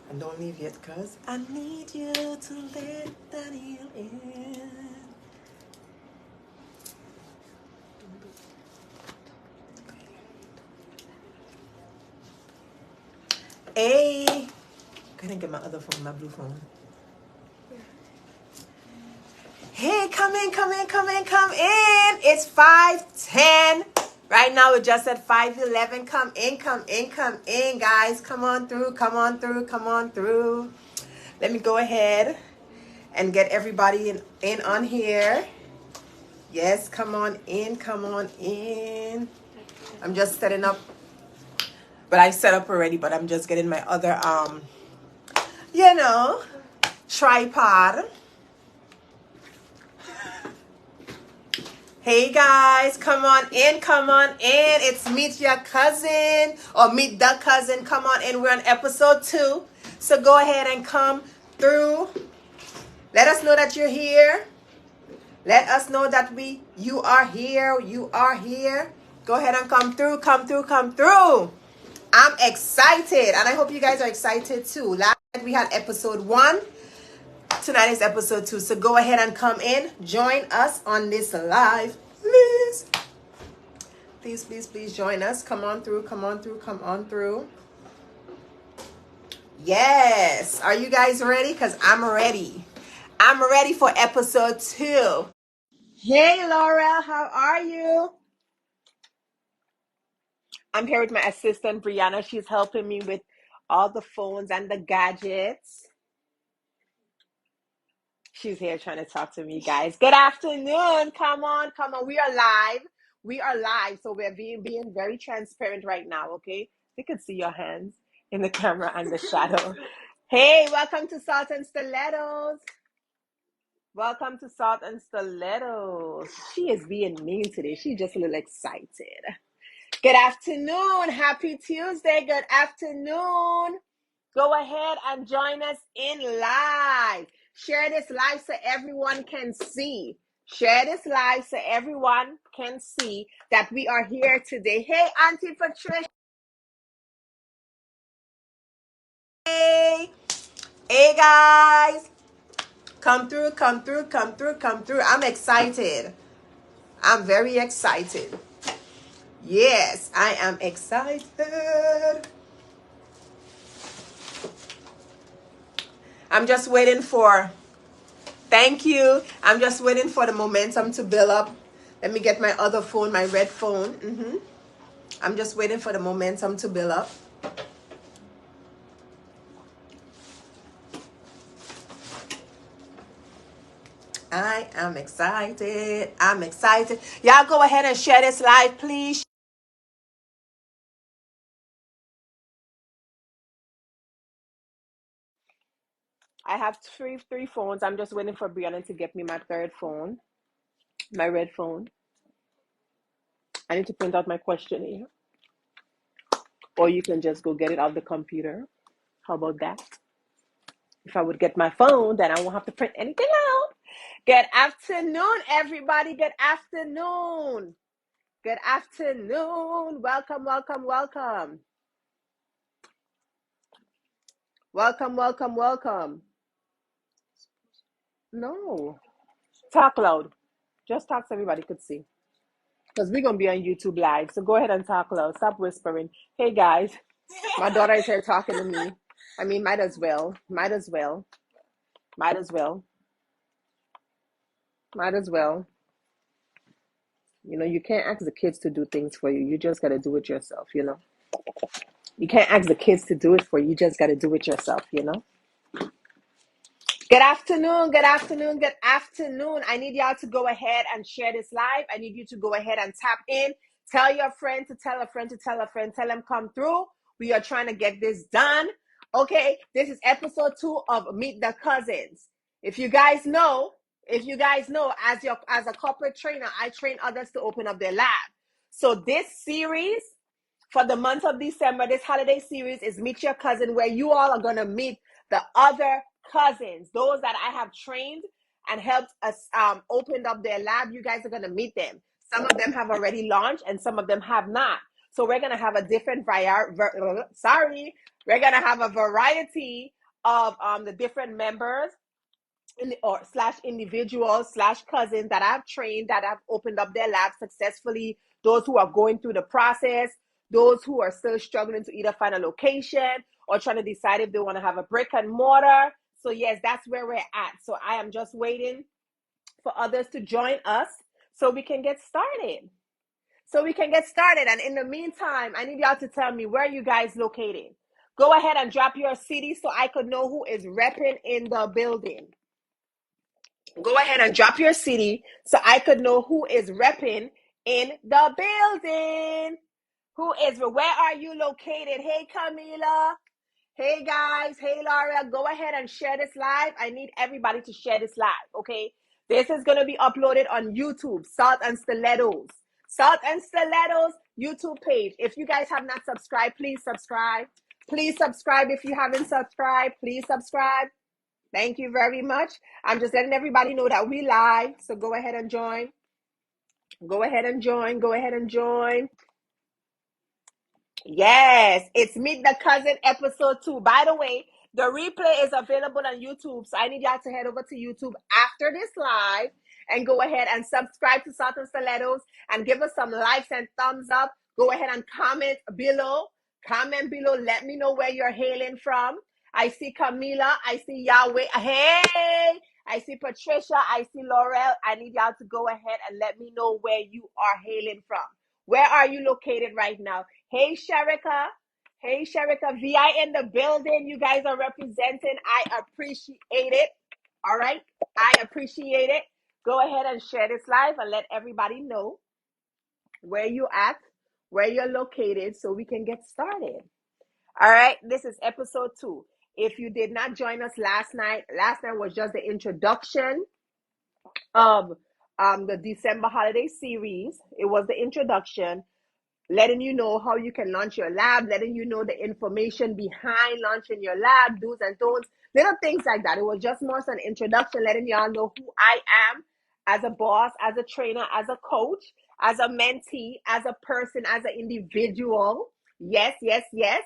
And don't leave yet, cuz I need you to let Donielle in. Hey, couldn't get my other phone, my blue phone. Hey, come in, come in, come in, come in. It's 5:10. Right now we're just at 5:11. Come in, come in, come in, guys. Come on through, come on through, come on through. Let me go ahead and get everybody in on here. Yes, come on in, come on in. I'm just setting up, but I set up already, but I'm just getting my other tripod. Hey guys, come on in, come on in. It's Meet Your Cousin or Meet the Cousin. Come on in. We're on episode 2. So go ahead and come through. Let us know that you're here. Let us know that you are here. You are here. Go ahead and come through, come through, come through. I'm excited, and I hope you guys are excited too. Last night we had episode 1. Tonight is episode 2. So go ahead and come in. Join us on this live. Please. Please, please, please join us. Come on through, come on through, come on through. Yes. Are you guys ready? Because I'm ready. I'm ready for episode 2. Hey, Laurel, how are you? I'm here with my assistant, Brianna. She's helping me with all the phones and the gadgets. She's here trying to talk to me, guys. Good afternoon. Come on, come on. We are live. We are live. So we're being very transparent right now, okay? You can see your hands in the camera and the shadow. Hey, welcome to Salt and Stilettos. Welcome to Salt and Stilettos. She is being mean today. She's just a little excited. Good afternoon. Happy Tuesday. Good afternoon. Go ahead and join us in live. Share this live so everyone can see. Share this live so everyone can see that we are here today. Hey, Auntie Patricia. Hey. Hey, guys. Come through, come through, come through, come through. I'm excited. I'm very excited. Yes, I am excited. I'm just waiting for, thank you. I'm just waiting for the momentum to build up. Let me get my other phone, my red phone. I'm just waiting for the momentum to build up. I am excited. I'm excited. Y'all go ahead and share this live, please. I have three phones. I'm just waiting for Brianna to get me my third phone, my red phone. I need to print out my questionnaire. Or you can just go get it off the computer. How about that? If I would get my phone, then I won't have to print anything out. Good afternoon, everybody. Good afternoon. Good afternoon. Welcome, welcome, welcome. Welcome, welcome, welcome. No. Talk loud. Just talk so everybody could see. Because we're going to be on YouTube Live. So go ahead and talk loud. Stop whispering. Hey, guys. My daughter is here talking to me. I mean, might as well. Might as well. Might as well. Might as well. You know, you can't ask the kids to do things for you. You just got to do it yourself, you know. You can't ask the kids to do it for you. You just got to do it yourself, you know. Good afternoon, good afternoon, good afternoon. I need y'all to go ahead and share this live. I need you to go ahead and tap in. Tell your friend to tell a friend to tell a friend. Tell them come through. We are trying to get this done. Okay, this is episode 2 of Meet the Cousins. If you guys know, as a corporate trainer, I train others to open up their lab. So this series for the month of December, this holiday series is Meet Your Cousin, where you all are going to meet the other cousins, those that I have trained and helped us opened up their lab. You guys are going to meet them. Some of them have already launched and some of them have not. So we're gonna have a different we're gonna have a variety of the different members or slash individuals slash cousins that I've trained, that have opened up their labs successfully, those who are going through the process, those who are still struggling to either find a location or trying to decide if they want to have a brick and mortar. So yes, that's where we're at. So I am just waiting for others to join us so we can get started. And in the meantime, I need y'all to tell me, where are you guys located? Go ahead and drop your city so I could know who is repping in the building. Go ahead and drop your city so I could know who is repping in the building. Where are you located? Hey, Camila. Hey, guys. Hey, Laura. Go ahead and share this live. I need everybody to share this live, okay? This is going to be uploaded on YouTube, Salt and Stilettos. Salt and Stilettos YouTube page. If you guys have not subscribed, please subscribe. Please subscribe if you haven't subscribed. Please subscribe. Thank you very much. I'm just letting everybody know that we live. So go ahead and join. Go ahead and join. Go ahead and join. Yes, it's Meet the Cousin episode 2. By the way, the replay is available on YouTube. So I need y'all to head over to YouTube after this live and go ahead and subscribe to Salt and Stilettos and give us some likes and thumbs up. Go ahead and comment below. Comment below. Let me know where you're hailing from. I see Camila. I see Yahweh. Hey! I see Patricia. I see Laurel. I need y'all to go ahead and let me know where you are hailing from. Where are you located right now? Hey, Sharika. Hey, Sharika. VI in the building. You guys are representing. I appreciate it. All right? I appreciate it. Go ahead and share this live and let everybody know where you at, where you're located, so we can get started. All right? This is episode 2. If you did not join us last night was just the introduction of the December holiday series. It was the introduction, letting you know how you can launch your lab, letting you know the information behind launching your lab, do's and don'ts, little things like that. It was just more so an introduction, letting y'all know who I am as a boss, as a trainer, as a coach, as a mentee, as a person, as an individual. Yes, yes, yes.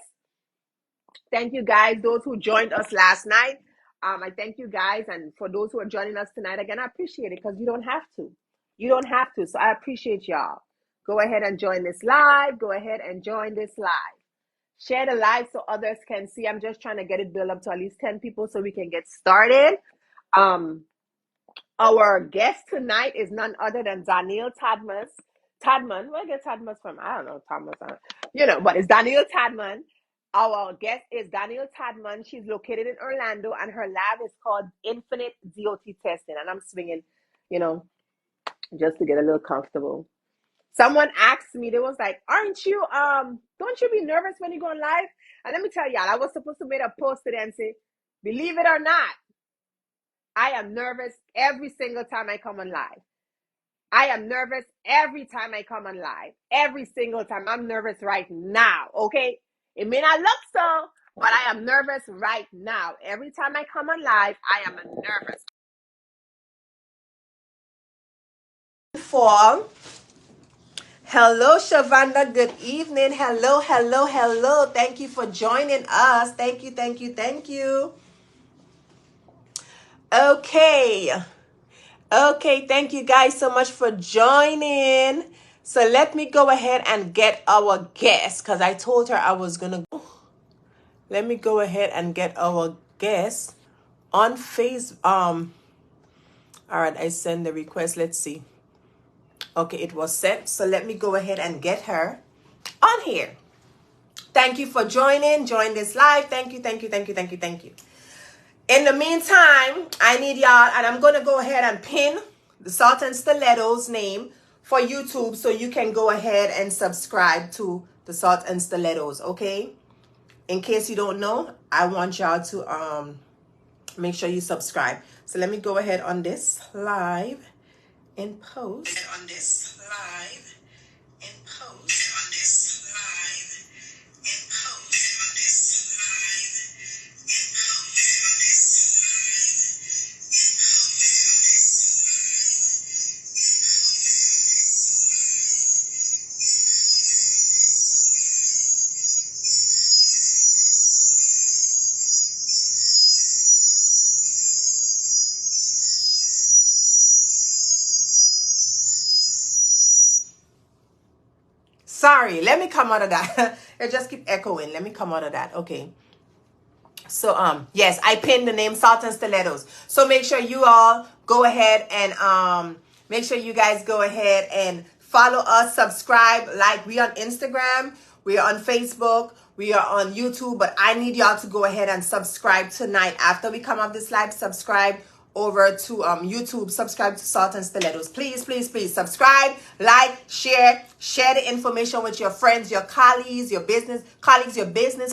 Thank you guys, those who joined us last night. I thank you guys, and for those who are joining us tonight, again, I appreciate it because you don't have to. You don't have to, so I appreciate y'all. Go ahead and join this live. Go ahead and join this live. Share the live so others can see. I'm just trying to get it built up to at least 10 people so we can get started. Our guest tonight is none other than Donielle Todman. Where I get Todman from? I don't know, Thomas. But it's Donielle Todman. Our guest is Donielle Todman. She's located in Orlando, and her lab is called Infinite DOT Testing. And I'm swinging, just to get a little comfortable. Someone asked me, they was like, don't you be nervous when you go on live? And let me tell y'all, I was supposed to make a post today and say, believe it or not, I am nervous every single time I come on live. I am nervous every time I come on live. Every single time. I'm nervous right now, okay? It may not look so, but I am nervous right now. Every time I come on live, I am nervous. Hello, Shavanda. Good evening. Hello, hello, hello. Thank you for joining us. Thank you, thank you, thank you. Okay, thank you guys so much for joining. So let me go ahead and get our guest, because I told her I was going to go. Let me go ahead and get our guest on Facebook. All right, I send the request. Let's see. Okay, it was sent. So let me go ahead and get her on here. Thank you for joining. Join this live. Thank you, thank you, thank you, thank you, thank you. In the meantime, I need y'all, and I'm going to go ahead and pin the Salt and Stilettos name for YouTube so you can go ahead and subscribe to the Salt and Stilettos, okay? In case you don't know, I want y'all to make sure you subscribe. So let me go ahead on this live and post. Sorry, let me come out of that. It just keep echoing. Let me come out of that. Okay. So yes, I pinned the name Salt and Stilettos. So make sure you all go ahead and make sure you guys go ahead and follow us, subscribe, like. We on Instagram, we are on Facebook, we are on YouTube, but I need y'all to go ahead and subscribe tonight. After we come off this live, subscribe over to YouTube, subscribe to Salt and Stilettos. Please, please, please subscribe, like, share the information with your friends, your colleagues, your business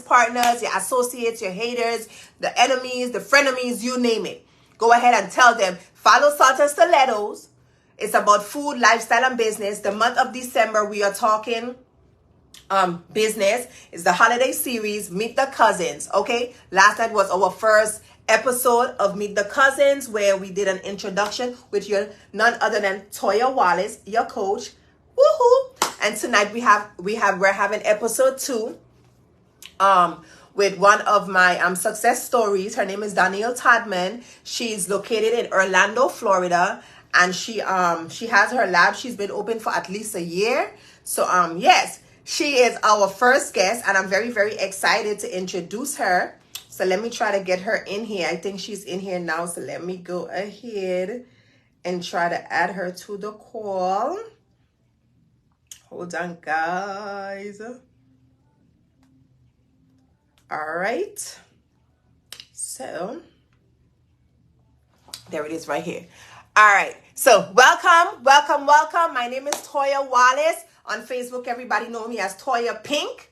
partners, your associates, your haters, the enemies, the frenemies, you name it. Go ahead and tell them, follow Salt and Stilettos. It's about food, lifestyle, and business. The month of December, we are talking business. Is the holiday series, Meet the Cuzzins. Okay, last night was our first episode of Meet the Cuzzins, where we did an introduction with your none other than Toia Wallace, your coach. Woohoo! And tonight we're having episode 2 with one of my success stories. Her name is Donielle Todman. She's located in Orlando, Florida, and she has her lab. She's been open for at least a year. So yes, she is our first guest, and I'm very, very excited to introduce her. So let me try to get her in here. I think she's in here now. So let me go ahead and try to add her to the call. Hold on, guys. All right. So there it is right here. All right. So welcome. My name is Toia Wallace. On Facebook, everybody know me as Toia Pink.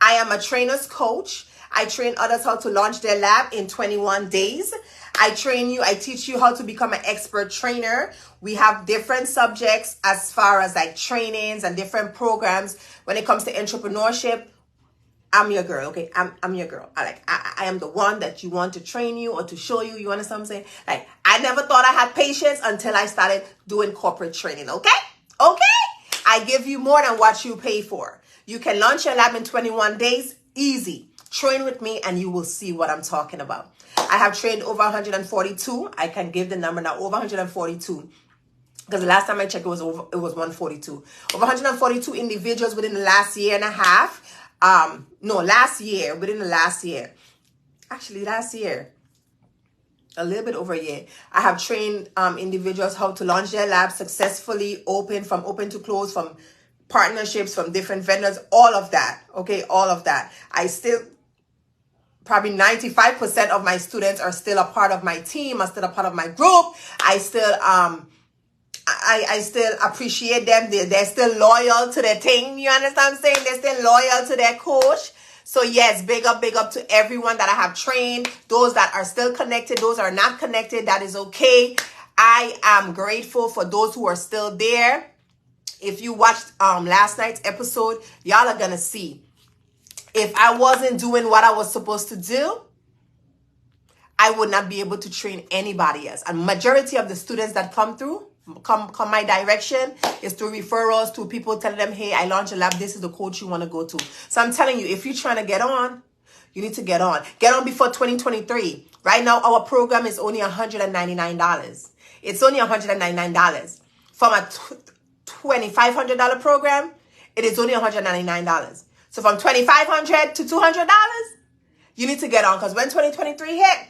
I am a trainer's coach. I train others how to launch their lab in 21 days. I teach you how to become an expert trainer. We have different subjects as far as like trainings and different programs. When it comes to entrepreneurship, I'm your girl, okay? I'm your girl. I am the one that you want to train you or to show you. You understand what I'm saying? Like, I never thought I had patience until I started doing corporate training, okay? Okay? I give you more than what you pay for. You can launch your lab in 21 days, easy. Train with me and you will see what I'm talking about. I have trained over 142. I can give the number now, over 142. Because the last time I checked, it was 142. Over 142 individuals within the last year and a half. Within the last year. Actually, last year. A little bit over a year. I have trained individuals how to launch their lab successfully, from open to close, from partnerships, from different vendors, all of that. Okay, all of that. Probably 95% of my students are still a part of my team, are still a part of my group. I still appreciate them. They're still loyal to their thing. You understand what I'm saying? They're still loyal to their coach. So yes, big up to everyone that I have trained. Those that are still connected, those are not connected, that is okay. I am grateful for those who are still there. If you watched last night's episode, y'all are gonna see. If I wasn't doing what I was supposed to do, I would not be able to train anybody else. And majority of the students that come my direction is through referrals, to people telling them, hey, I launched a lab. This is the coach you want to go to. So I'm telling you, if you're trying to get on, you need to get on. Get on before 2023. Right now, our program is only $199. It's only $199. From a $2,500 program, it is only $199. So from $2,500 to $200, you need to get on, because when 2023 hit,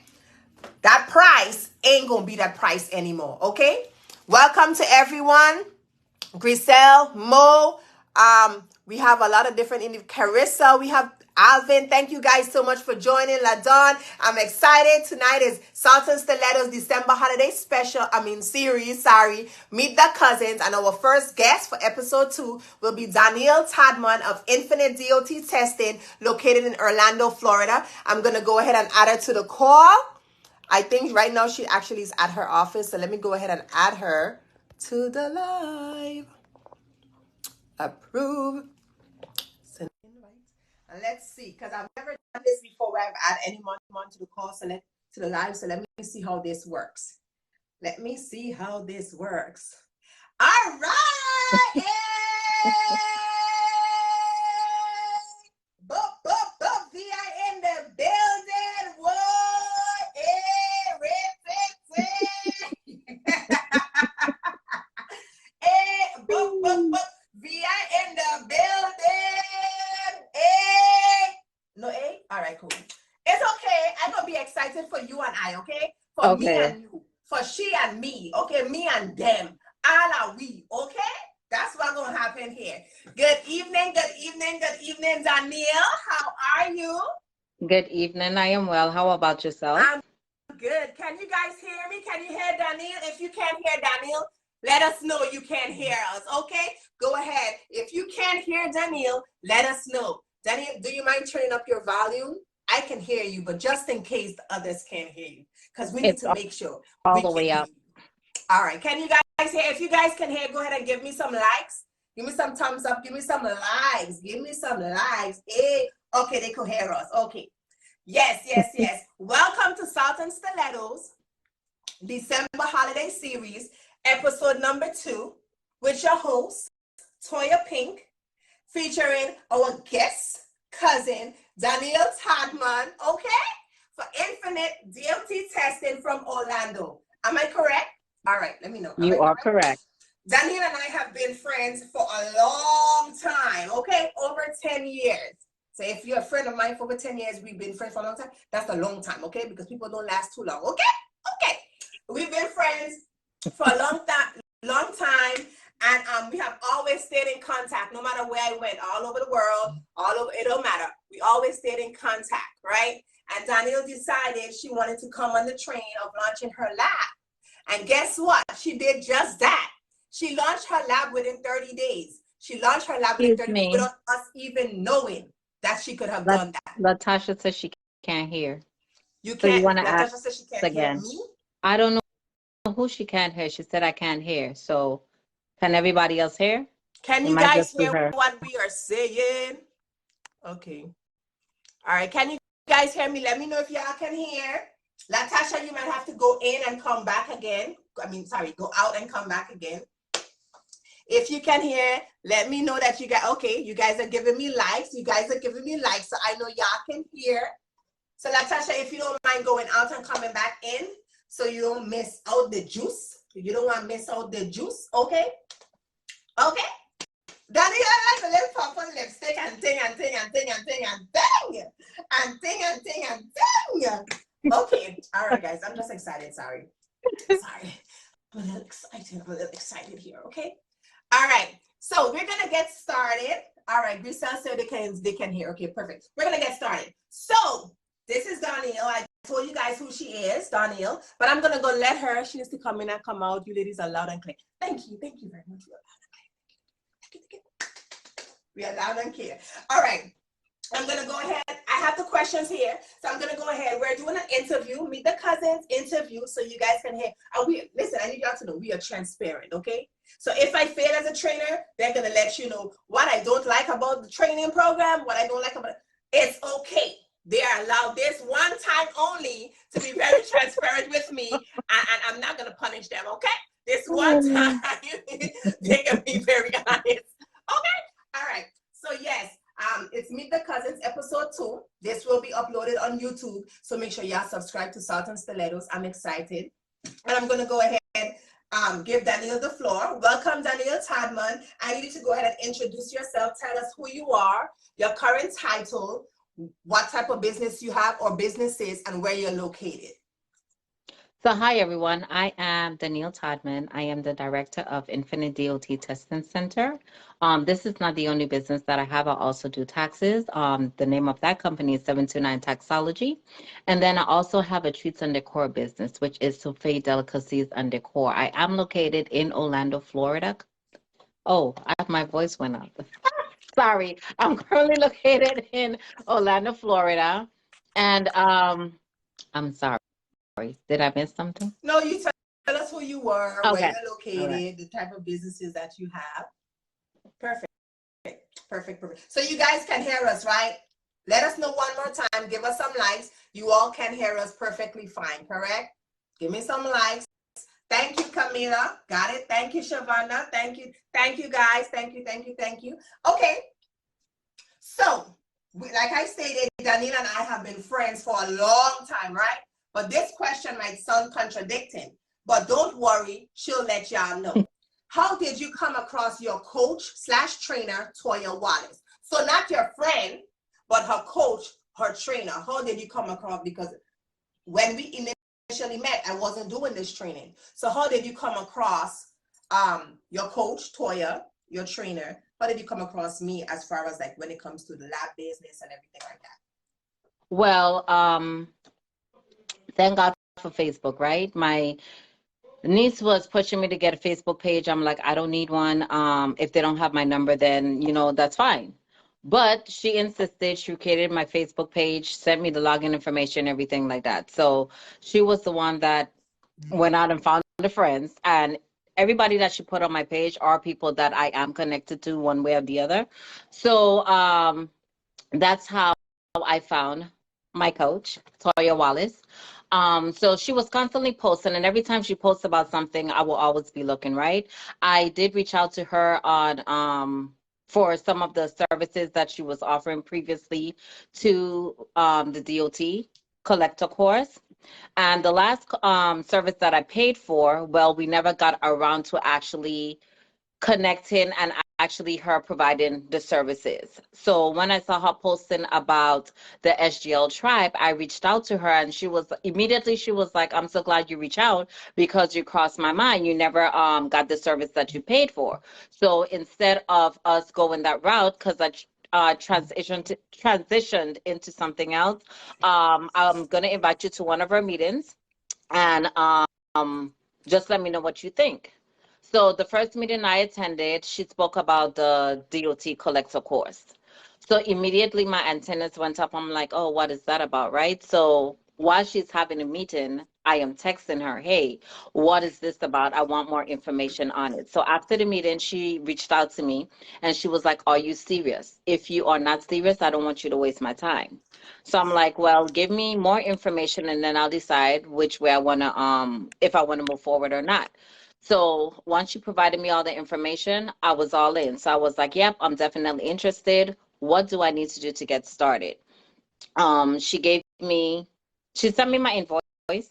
that price ain't gonna be that price anymore. Okay? Welcome to everyone. Griselle, Mo, we have a lot of different Carissa, we have Alvin. Thank you guys so much for joining. LaDon, I'm excited. Tonight is Salt and Stilettos December holiday series. Meet the Cuzzins. And our first guest for episode 2 will be Donielle Todman of Infinite DOT Testing, located in Orlando, Florida. I'm going to go ahead and add her to the call. I think right now she actually is at her office. So let me go ahead and add her to the live. Approve. Send invite. And let's see, because I've never done this before where I've added anyone to the call, to the live. So let me see how this works. Let me see how this works. All right. Hey! VI in the building. What? VI in the building. excited for you and I, okay? For me Okay. and you. For she and me, okay? Me and them. All are we, okay? That's what's going to happen here. Good evening, Donielle. How are you? Good evening. I am well. How about yourself? I'm good. Can you guys hear me? Can you hear Donielle? If you can't hear Donielle, let us know you can't hear us, okay? Go ahead. If you can't hear Donielle, let us know. Donielle, do you mind turning up your volume? I can hear you, but just in case the others can't hear you, because we need to make sure all we the can way hear up. you. All right. Can you guys hear? If you guys can hear, go ahead and give me some likes. Give me some thumbs up. Give me some likes. Give me some likes. Hey, okay, they could hear us. Okay. Yes. Welcome to Salt and Stilettos, December holiday series, episode number 2, with your host, Toia Pink, featuring our guest, cousin, Donielle Todman, okay, for Infinite DLT testing from Orlando. Am I correct? All right, let me know. You are correct. Donielle and I have been friends for a long time, okay? Over 10 years. So if you're a friend of mine for over 10 years, we've been friends for a long time. That's a long time, okay? Because people don't last too long, okay? We've been friends for a long time, and we have always stayed in contact, no matter where I went, all over the world, it don't matter. We always stayed in contact, right? And Donielle decided she wanted to come on the train of launching her lab. And guess what? She did just that. She launched her lab within 30 days. She launched her lab within 30 days without us even knowing that she could have done that. Latasha says she can't hear. You can't. So you want to Latasha ask says she can't again? hear me. I don't know who she can't hear. She said I can't hear. So can everybody else hear? Can you guys hear what we are saying? Okay. All right. Can you guys hear me? Let me know if y'all can hear. Latasha, you might have to go in and come back again. Go out and come back again. If you can hear, let me know that you guys are giving me likes. So I know y'all can hear. So Latasha, if you don't mind going out and coming back in, so you don't miss out the juice. You don't want to miss out the juice, okay? Okay. Daddy, I like the lip pop on lipstick and ting. Okay. All right, guys. I'm just excited. Sorry. I'm a little excited here, okay? All right, so we're gonna get started. All right, Grisel said they can hear. Okay, perfect. We're gonna get started. So this is Donielle. I told you guys who she is, Donielle, but I'm gonna go let her. She needs to come in and come out. You ladies are loud and clear. Thank you very much. We are loud and clear. All right. I'm going to go ahead. I have the questions here. So I'm going to go ahead. We're doing an interview, Meet the Cuzzins interview, so you guys can hear. Listen, I need y'all to know we are transparent, okay? So if I fail as a trainer, they're going to let you know what I don't like about the training program, what I don't like about it. It's okay. They are allowed this one time only to be very transparent with me, and I'm not going to punish them, okay? This one time, they can be very honest. Okay? All right. So yes. It's Meet the Cuzzins episode 2. This will be uploaded on YouTube, so make sure y'all subscribe to Salt and Stilettos. I'm excited, and I'm gonna go ahead and give Donielle the floor. Welcome, Donielle Todman. I need you to go ahead and introduce yourself. Tell us who you are, your current title, what type of business you have or businesses, and where you're located. So hi, everyone. I am Donielle Todman. I am the director of Infinite DOT Testing Center. This is not the only business that I have. I also do taxes. The name of that company is 729 Taxology. And then I also have a treats and decor business, which is Souffle Delicacies and Decor. I am located in Orlando, Florida. Oh, my voice went up. Sorry. I'm currently located in Orlando, Florida. And I'm sorry. Did I miss something? No, you tell us who you were, Okay. where you're located, the type of businesses that you have. Perfect. So you guys can hear us, right? Let us know one more time. Give us some likes. You all can hear us perfectly fine, correct? Give me some likes. Thank you, Camila. Got it. Thank you, Shavana. Thank you, guys. Thank you. Okay. So, like I stated, Donielle and I have been friends for a long time, right? But this question might sound contradicting, but don't worry, she'll let y'all know. How did you come across your coach/trainer, Toia Wallace? So not your friend, but her coach, her trainer. How did you come across? Because when we initially met, I wasn't doing this training. So how did you come across your coach, Toia, your trainer? How did you come across me as far as like when it comes to the lab business and everything like that? Well, thank God for Facebook, right? My niece was pushing me to get a Facebook page. I'm like, I don't need one. If they don't have my number, then, that's fine. But she insisted. She created my Facebook page, sent me the login information, everything like that. So she was the one that went out and found the friends. And everybody that she put on my page are people that I am connected to one way or the other. So that's how I found my coach, Toia Wallace. So she was constantly posting, and every time she posts about something, I will always be looking, right? I did reach out to her on for some of the services that she was offering previously to the DOT collector course. And the last service that I paid for, well, we never got around to actually connecting and actually her providing the services. So when I saw her posting about the SGL tribe, I reached out to her, and she was like, I'm so glad you reached out because you crossed my mind. You never got the service that you paid for. So instead of us going that route, because I transitioned into something else, I'm going to invite you to one of our meetings, and just let me know what you think. So the first meeting I attended, she spoke about the DOT collector course. So immediately my antennas went up. I'm like, oh, what is that about, right? So while she's having a meeting, I am texting her, hey, what is this about? I want more information on it. So after the meeting, she reached out to me and she was like, are you serious? If you are not serious, I don't want you to waste my time. So I'm like, well, give me more information and then I'll decide which way I want to, if I want to move forward or not. So once she provided me all the information, I was all in. So I was like, yep, I'm definitely interested. What do I need to do to get started? She sent me my invoice,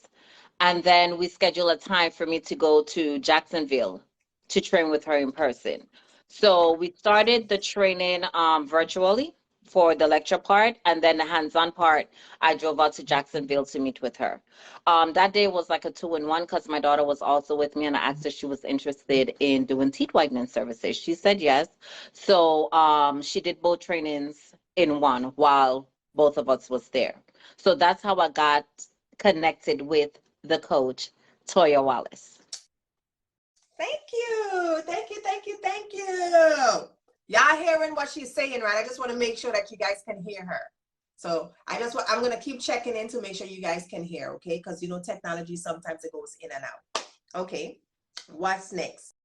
and then we scheduled a time for me to go to Jacksonville to train with her in person. So we started the training virtually for the lecture part, and then the hands-on part, I drove out to Jacksonville to meet with her. That day was like a 2-in-1 because my daughter was also with me, and I asked her if she was interested in doing teeth whitening services. She said yes. So she did both trainings in one while both of us was there. So that's how I got connected with the coach, Toia Wallace. Thank you. Thank you. Thank you. Thank you. Y'all hearing what she's saying, right? I just want to make sure that you guys can hear her. So I'm going to keep checking in to make sure you guys can hear, okay? Because, technology, sometimes it goes in and out. Okay. What's next?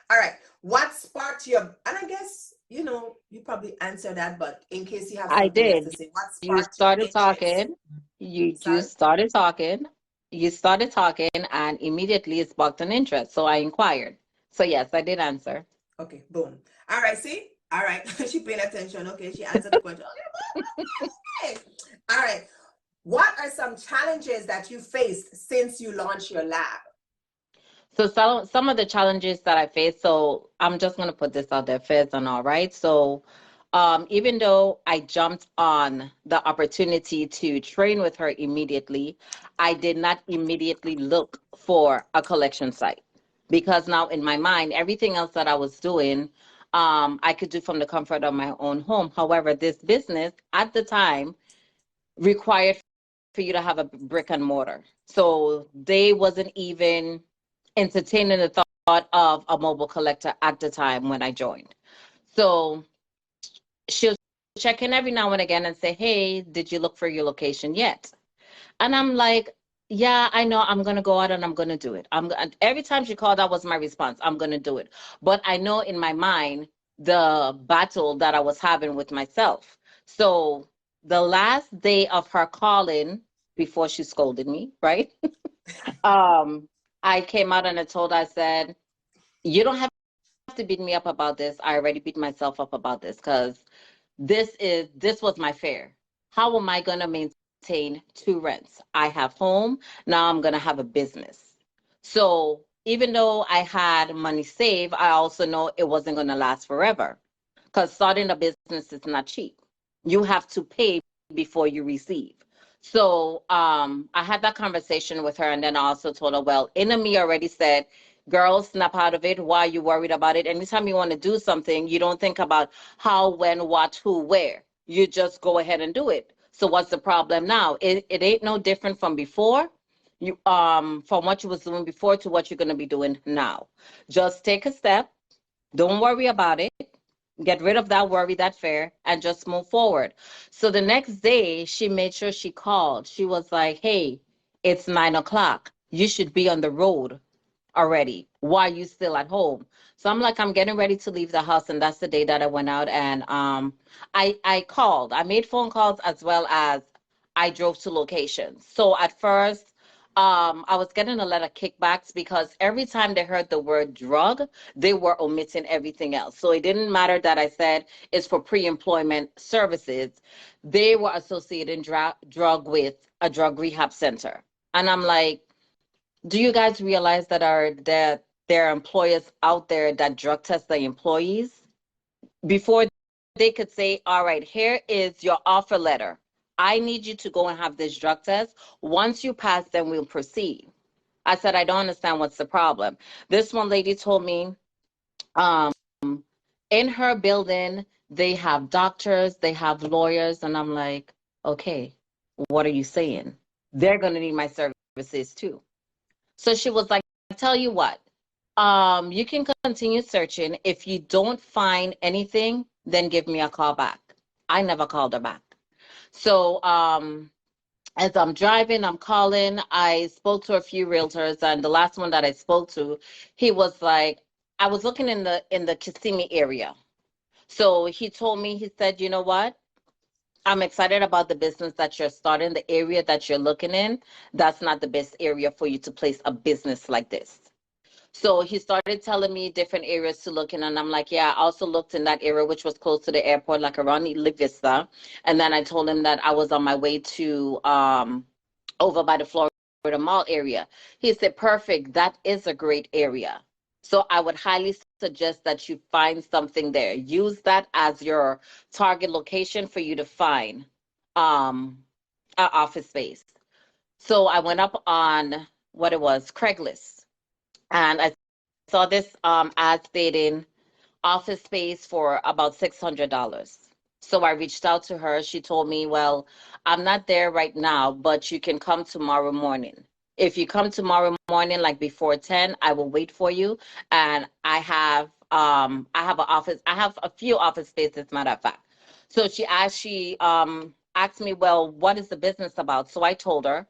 All right. What sparked your, and I guess, you probably answered that, but in case you have I something else to did. say, what You sparked your started interest? talking. You Sorry? started talking. You started talking, and immediately it sparked an interest. So I inquired. So yes, I did answer. Okay, boom. All right, see? All right. She paying attention. Okay, she answered the question. Okay. All right. What are some challenges that you faced since you launched your lab? So some of the challenges that I faced, so I'm just going to put this out there first and all, right? So even though I jumped on the opportunity to train with her immediately, I did not immediately look for a collection site because now in my mind, everything else that I was doing, I could do from the comfort of my own home. However, this business at the time required for you to have a brick and mortar. So they wasn't even entertaining the thought of a mobile collector at the time when I joined. So she'll check in every now and again and say, hey, did you look for your location yet? And I'm like, yeah, I know I'm going to go out and I'm going to do it. Every time she called, that was my response. I'm going to do it. But I know in my mind the battle that I was having with myself. So the last day of her calling, before she scolded me, right? I came out and I said, you don't have to beat me up about this. I already beat myself up about this because this was my fare. How am I going to maintain 2 rents? I have home. Now I'm going to have a business. So even though I had money saved, I also know it wasn't going to last forever because starting a business is not cheap. You have to pay before you receive. So I had that conversation with her, and then I also told her, well, Enemy already said, girl, snap out of it. Why are you worried about it? Anytime you want to do something, you don't think about how, when, what, who, where. You just go ahead and do it. So what's the problem now? It ain't no different from before. You from what you was doing before to what you're gonna be doing now. Just take a step. Don't worry about it. Get rid of that worry, that fear, and just move forward. So the next day, she made sure she called. She was like, hey, it's 9 o'clock. You should be on the road already. Why are you still at home? So I'm like, I'm getting ready to leave the house. And that's the day that I went out, and I called. I made phone calls as well as I drove to locations. So at first, I was getting a lot of kickbacks because every time they heard the word drug, they were omitting everything else. So it didn't matter that I said it's for pre-employment services. They were associating drug with a drug rehab center. And I'm like, do you guys realize that there are employers out there that drug test the employees before they could say, all right, here is your offer letter. I need you to go and have this drug test. Once you pass, then we'll proceed. I said, I don't understand what's the problem. This one lady told me, um, in her building, they have doctors, they have lawyers. And I'm like, okay, what are you saying? They're going to need my services too. So she was like, I tell you what, you can continue searching. If you don't find anything, then give me a call back. I never called her back. So as I'm driving, I'm calling. I spoke to a few realtors, and the last one that I spoke to, he was like, I was looking in the Kissimmee area. So he told me, he said, you know what? I'm excited about the business that you're starting, the area that you're looking in. That's not the best area for you to place a business like this. So he started telling me different areas to look in, and I'm like, yeah, I also looked in that area, which was close to the airport, like around La Vista. And then I told him that I was on my way to over by the Florida Mall area. He said, perfect, that is a great area. So I would highly suggest that you find something there. Use that as your target location for you to find an office space. So I went up on what it was, Craigslist, and I saw this ad stating office space for about $600. So I reached out to her. She told me, well, I'm not there right now, but you can come tomorrow morning. If you come tomorrow morning, like before 10, I will wait for you. And I have an office, I have a few office spaces, matter of fact. So she asked me, well, what is the business about? So I told her,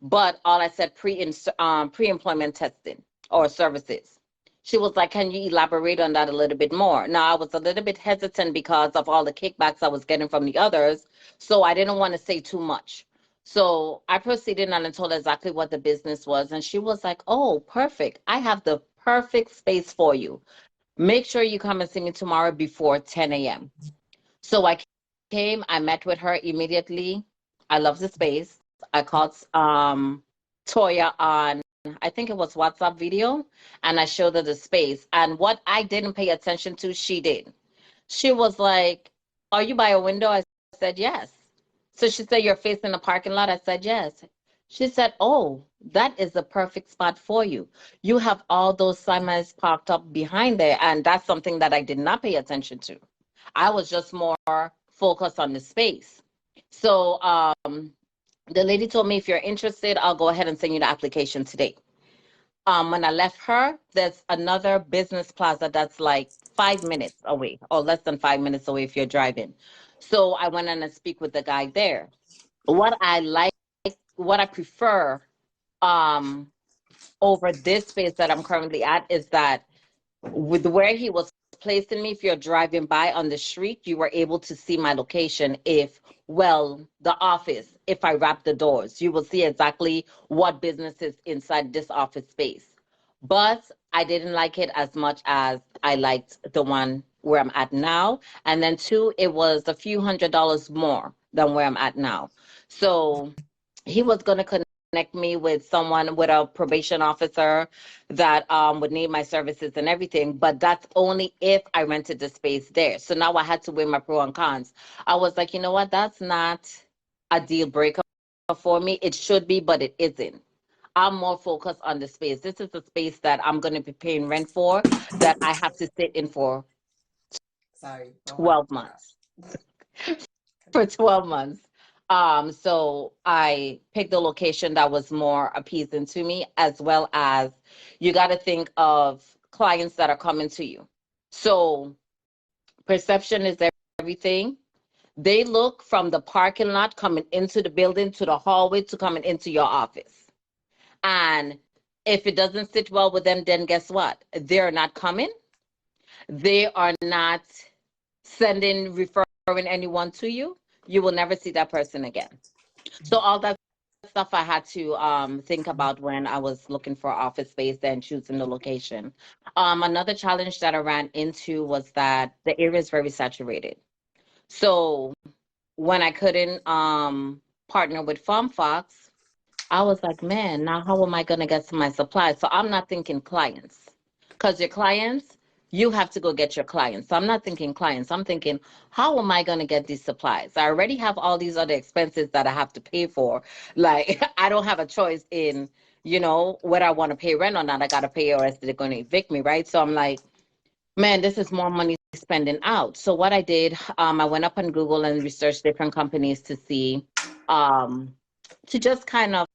but all I said pre-employment testing or services. She was like, can you elaborate on that a little bit more? Now, I was a little bit hesitant because of all the kickbacks I was getting from the others. So I didn't want to say too much. So I proceeded and I told her exactly what the business was. And she was like, oh, perfect. I have the perfect space for you. Make sure you come and see me tomorrow before 10 a.m. So I came, I met with her immediately. I love the space. I called Toia on, I think it was WhatsApp video, and I showed her the space. And what I didn't pay attention to, she did. She was like, are you by a window? I said, yes. So she said, you're facing the parking lot? I said, yes. She said, oh, that is the perfect spot for you. You have all those semis parked up behind there. And that's something that I did not pay attention to. I was just more focused on the space. So the lady told me, if you're interested, I'll go ahead and send you the application today. When I left her, there's another business plaza that's like 5 minutes away, or less than 5 minutes away if you're driving. So I went in and speak with the guy there. What I like, what I prefer um, over this space that I'm currently at is that with where he was placing me, if you're driving by on the street, you were able to see my location. If, well, the office, if I wrap the doors, you will see exactly what business is inside this office space. But I didn't like it as much as I liked the one where I'm at now. And then two, it was a few $100s more than where I'm at now. So he was going to connect me with someone, with a probation officer that would need my services and everything, but that's only if I rented the space there. So now I had to weigh my pro and cons. I was like, you know what, that's not a deal breaker for me. It should be, but it isn't. I'm more focused on the space. This is a space that I'm going to be paying rent for, that I have to sit in for Sorry, my heart 12 dropped. months. For 12 months. So I picked a location that was more appeasing to me, as well as you got to think of clients that are coming to you. So perception is everything. They look from the parking lot coming into the building to the hallway to coming into your office. And if it doesn't sit well with them, then guess what? They're not coming. They are not referring anyone to you. You will never see that person again. So all that stuff I had to think about when I was looking for office space and choosing the location. Another challenge that I ran into was that the area is very saturated. So when I couldn't partner with Farm Fox, I was like, man, now how am I going to get to my supplies? So I'm not thinking clients, because your clients, you have to go get your clients. So I'm not thinking clients. I'm thinking, how am I going to get these supplies? I already have all these other expenses that I have to pay for. Like, I don't have a choice in, whether I want to pay rent or not. I got to pay or else they're going to evict me, right? So I'm like, man, this is more money spending out. So what I did, I went up on Google and researched different companies to see, to just kind of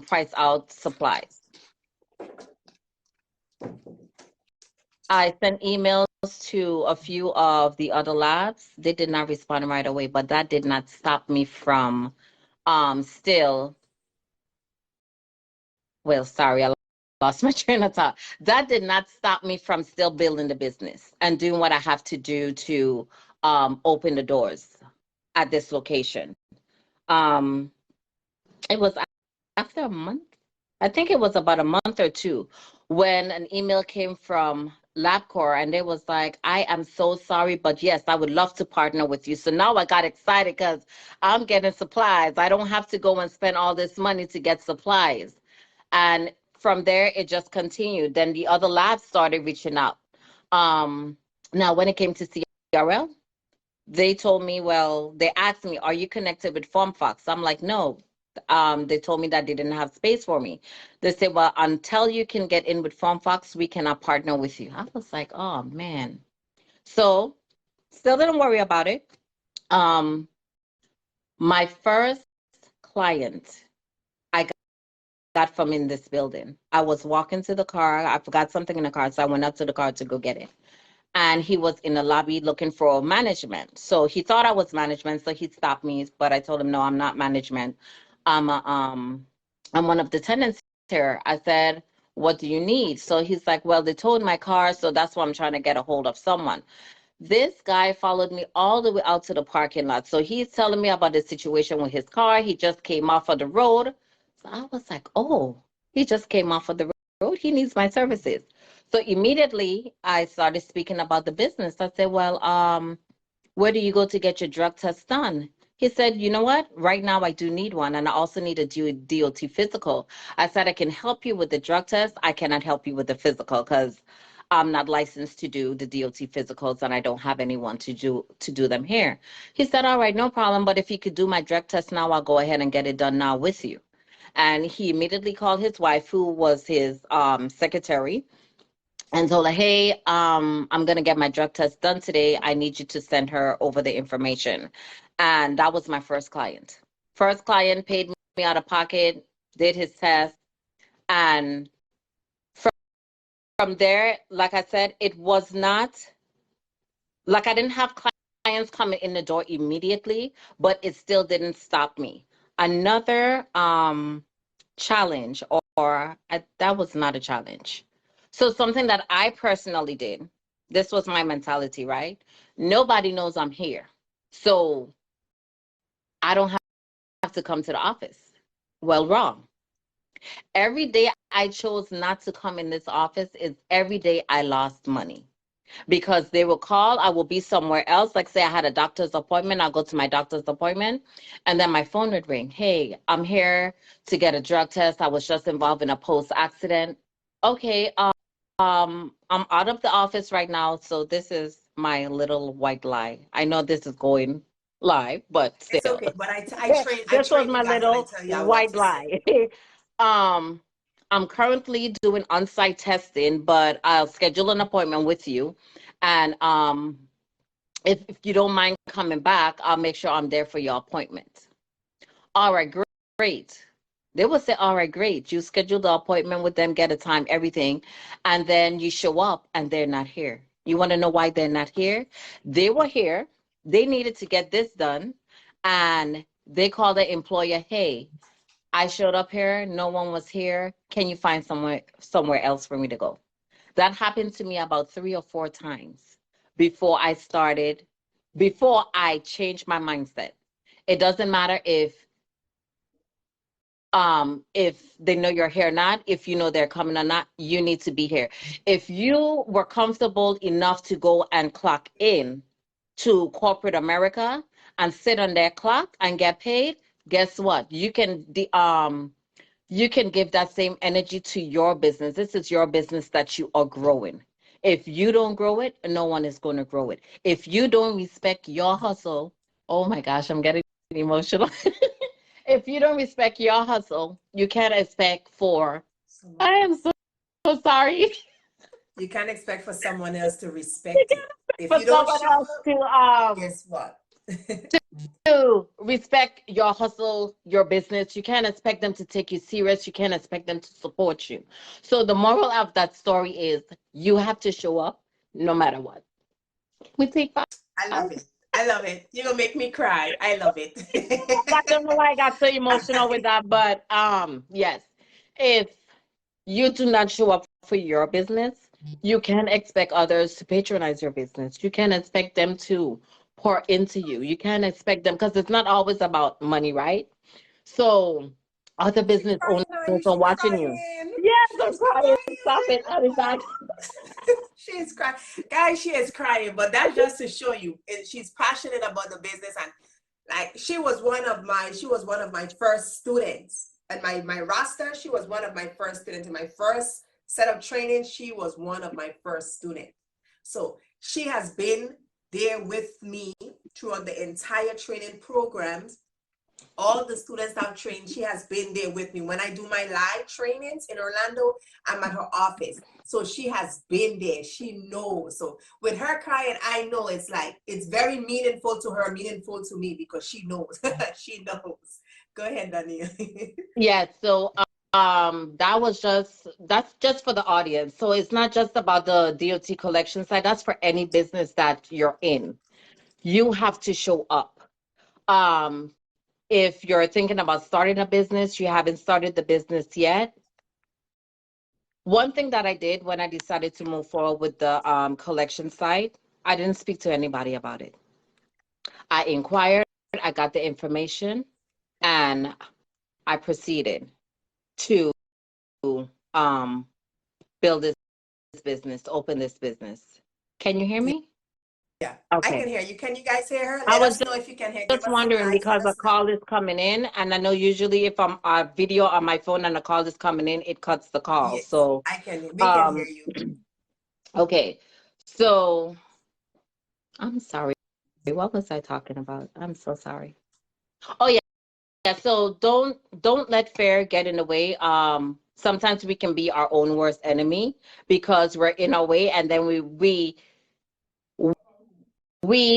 price out supplies. I sent emails to a few of the other labs. They did not respond right away, but that did not stop me from still, well, sorry, I lost my train of thought. That did not stop me from still building the business and doing what I have to do to open the doors at this location. Um, it was after a month. I think it was about a month or two when an email came from LabCorp and they was like, I am so sorry, but yes, I would love to partner with you. So now I got excited because I'm getting supplies. I don't have to go and spend all this money to get supplies. And from there, it just continued. Then the other labs started reaching out. Now, when it came to CRL, they told me, well, they asked me, are you connected with FarmFox? I'm like, no. They told me that they didn't have space for me. They said, well, until you can get in with FarmFox, we cannot partner with you. I was like, oh, man. So still didn't worry about it. My first client I got from in this building. I was walking to the car. I forgot something in the car, so I went up to the car to go get it. And he was in the lobby looking for management. So he thought I was management, so he stopped me. But I told him, no, I'm not management. I'm one of the tenants here. I said, what do you need? So he's like, well, they towed my car, so that's why I'm trying to get a hold of someone. This guy followed me all the way out to the parking lot. So he's telling me about the situation with his car. He just came off of the road. So I was like, oh, he just came off of the road. He needs my services. So immediately I started speaking about the business. I said, well, where do you go to get your drug test done? He said, you know what? Right now I do need one, and I also need a DOT physical. I said, I can help you with the drug test. I cannot help you with the physical because I'm not licensed to do the DOT physicals, and I don't have anyone to do them here. He said, all right, no problem. But if you could do my drug test now, I'll go ahead and get it done now with you. And he immediately called his wife, who was his secretary, and told her, hey, I'm going to get my drug test done today. I need you to send her over the information. And that was my first client. First client paid me out of pocket, did his test. And from there, like I said, it was not like I didn't have clients coming in the door immediately, but it still didn't stop me. Another challenge, that was not a challenge. So something that I personally did, this was my mentality, right? Nobody knows I'm here. So I don't have to come to the office. Well, wrong. Every day I chose not to come in this office is every day I lost money. Because they will call, I will be somewhere else. Like say I had a doctor's appointment, I'll go to my doctor's appointment, and then my phone would ring. Hey, I'm here to get a drug test. I was just involved in a post-accident. Okay, I'm out of the office right now, so this is my little white lie. I know this is going lie, but It's still. okay. But I This was train you my guys and I little tell y'all what white to say. lie. um, I'm currently doing on-site testing, but I'll schedule an appointment with you. And if you don't mind coming back, I'll make sure I'm there for your appointment. All right, great. They will say, all right, great. You schedule the appointment with them, get a time, everything. And then you show up and they're not here. You want to know why they're not here? They were here. They needed to get this done. And they called the employer, hey, I showed up here. No one was here. Can you find somewhere else for me to go? That happened to me about 3 or 4 times before before I changed my mindset. It doesn't matter if they know you're here or not, if you know they're coming or not, you need to be here. If you were comfortable enough to go and clock in to corporate America and sit on their clock and get paid, guess what? You can give that same energy to your business. This is your business that you are growing. If you don't grow it, no one is going to grow it. If you don't respect your hustle, oh my gosh, I'm getting emotional. If you don't respect your hustle, you can't expect for, I am so sorry. You can't expect for someone else to You respect it. can't If expect you for don't someone show else up, to guess what? respect your hustle, your business. You can't expect them to take you serious. You can't expect them to support you. So the moral of that story is you have to show up no matter what. We take five. I love it. I love it. You're gonna make me cry. I love it. I don't know why I got so emotional with that, but yes. If you do not show up for your business, you can't expect others to patronize your business. You can't expect them to pour into you. You can't expect them because it's not always about money, right? So other She's business crying, owners honey. are She's watching you. crying. Yes, I'm She's crying. Stop crying. it. I'll be back. She is crying. Guys, she is crying, but that's just to show you she's passionate about the business. And like she was one of my first students. And my roster, she was one of my first students. In my first set of training, she was one of my first students. So she has been there with me throughout the entire training programs. All the students I've trained, she has been there with me. When I do my live trainings in Orlando, I'm at her office. So she has been there. She knows. So with her client, I know it's very meaningful to her, meaningful to me because she knows. She knows. Go ahead, Danielle. Yeah, so that's just for the audience. So it's not just about the DOT collection side. That's for any business that you're in. You have to show up. Um, if you're thinking about starting a business, you haven't started the business yet. One thing that I did when I decided to move forward with the collection site, I didn't speak to anybody about it. I inquired, I got the information, and I proceeded to um, build this business, open this business. Can you hear me? Yeah, I Okay. can hear you. Can you guys hear her? I Let was us know if you can hear. Give just us some wondering likes. Let because a us know. call is coming in, and I know usually if I'm a video on my phone and a call is coming in, it cuts the call. Yes, So, I can. We can hear um, you. okay. So I'm sorry. What was I talking about? I'm so sorry. Oh yeah. Yeah. So don't let fear get in the way. Sometimes we can be our own worst enemy because we're in our way, and then we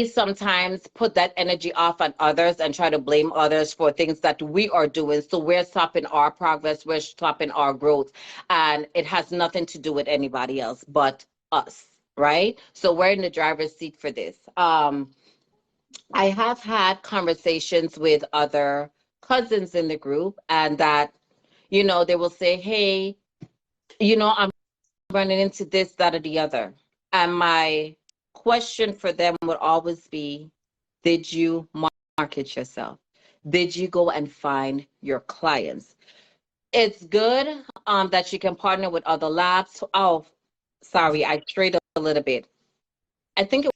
sometimes put that energy off on others and try to blame others for things that we are doing. So we're stopping our progress, we're stopping our growth, and it has nothing to do with anybody else but us, right? So we're in the driver's seat for this. I have had conversations with other cousins in the group, and that, they will say, hey, I'm running into this, that, or the other. And my question for them would always be, did you market yourself? Did you go and find your clients? It's good that you can partner with other labs. Oh, sorry, I strayed a little bit. I think it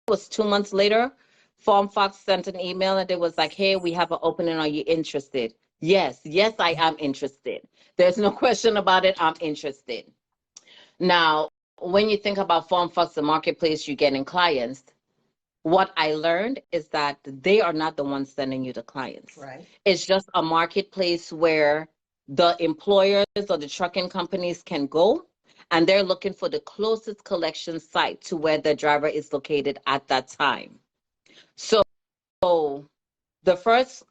was 2 months later, Farm Fox sent an email and it was like, hey, we have an opening. Are you interested? Yes, I am interested. There's no question about it. I'm interested. Now, when you think about Farm Fox, the marketplace, you're getting clients. what I learned is that they are not the ones sending you the clients. Right. It's just a marketplace where the employers or the trucking companies can go, and they're looking for the closest collection site to where the driver is located at that time. So the first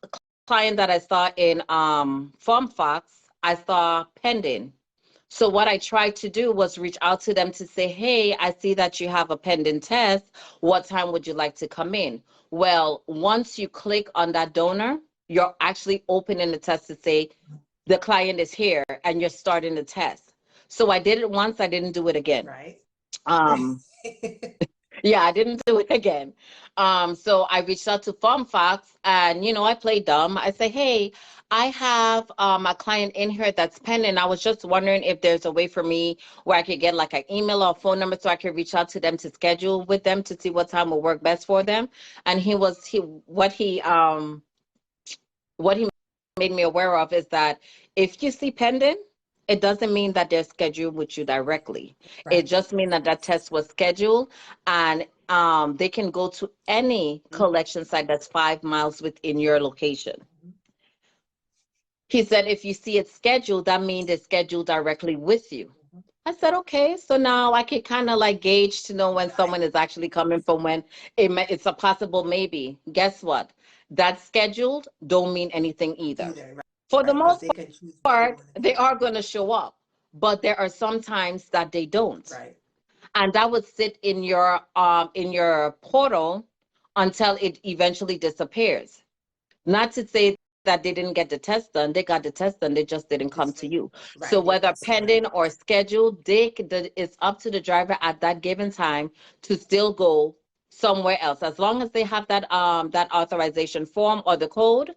client that I saw in Farm Fox, I saw pending. So what I tried to do was reach out to them to say, hey, I see that you have a pending test. What time would you like to come in? Well, once you click on that donor, you're actually opening the test to say the client is here and you're starting the test. So I did it once, I didn't do it again. Right. Um, yeah, I didn't do it again. So I reached out to Farm Fox and, I played dumb. I say, hey, I have a client in here that's pending. I was just wondering if there's a way for me where I could get like an email or phone number so I could reach out to them to schedule with them to see what time will work best for them. And what he made me aware of is that if you see pending, it doesn't mean that they're scheduled with you directly. Right. It just means that that test was scheduled, and they can go to any collection site that's 5 miles within your location. He said, if you see it scheduled, that means it's scheduled directly with you. I said, okay, so now I can kind of like gauge to know when someone is actually coming from when it's a possible maybe. Guess what? That scheduled don't mean anything either. Right. For the most They can choose part, they are going to show up, but there are some times that they don't. Right. And that would sit in your portal until it eventually disappears. Not to say that they didn't get the test done. They got the test done. They just didn't come to you. Right. So whether pending or scheduled, it's up to the driver at that given time to still go somewhere else. As long as they have that authorization form or the code,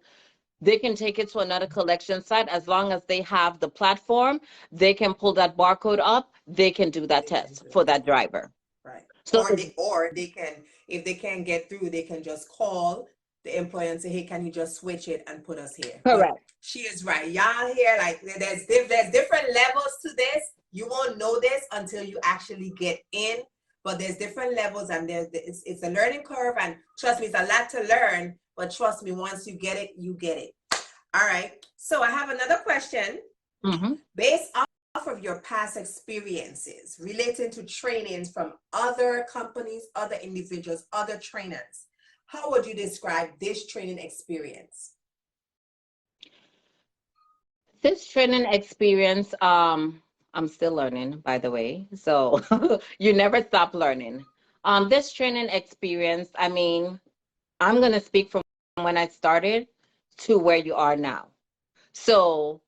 they can take it to another collection site. As long as they have the platform, they can pull that barcode up. They can do that test for that driver. Right. So Or they can, if they can't get through, they can just call the employer and say, hey, can you just switch it and put us here? Correct. But she is right. Y'all here, like there's different levels to this. You won't know this until you actually get in. But there's different levels, and it's a learning curve. And trust me, it's a lot to learn. But trust me, once you get it, you get it. All right. So I have another question. Based off of your past experiences relating to trainings from other companies, other individuals, other trainers, how would you describe this training experience? This training experience, I'm still learning, by the way. So you never stop learning. This training experience, I mean, I'm going to speak from when I started to where you are now. So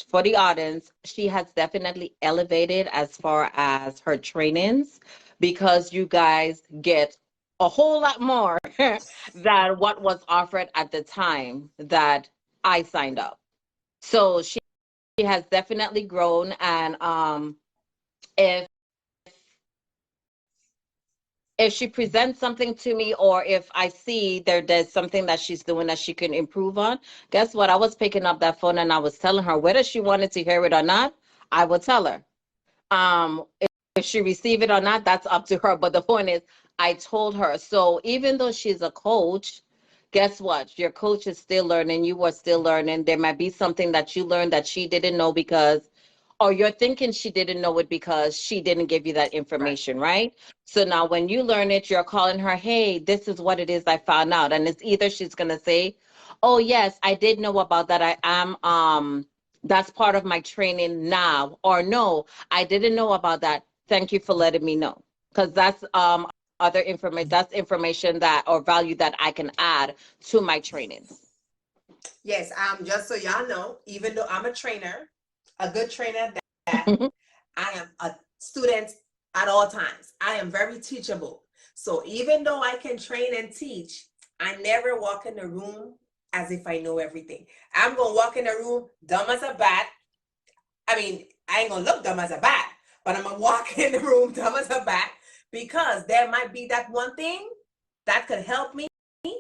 for the audience, she has definitely elevated as far as her trainings, because you guys get a whole lot more than what was offered at the time that I signed up. So she has definitely grown, and if she presents something to me, or if I see there's something that she's doing that she can improve on, guess what? I was picking up that phone and I was telling her, whether she wanted to hear it or not, I would tell her. If she receive it or not, that's up to her. But the point is, I told her. So even though she's a coach, guess what? Your coach is still learning. You are still learning. There might be something that you learned that she didn't know, or you're thinking she didn't know it because she didn't give you that information, right? So now when you learn it, you're calling her, hey, this is what it is I found out. And it's either she's going to say, oh, yes, I did know about that. I am, that's part of my training now. Or no, I didn't know about that. Thank you for letting me know. Because that's that's information that, or value that I can add to my trainings. Yes, just so y'all know, even though I'm a trainer, a good trainer, that I am a student at all times. I am very teachable. So even though I can train and teach, I never walk in the room as if I know everything. I'm going to walk in the room dumb as a bat. I mean, I ain't going to look dumb as a bat, but I'm going to walk in the room dumb as a bat, because there might be that one thing that could help me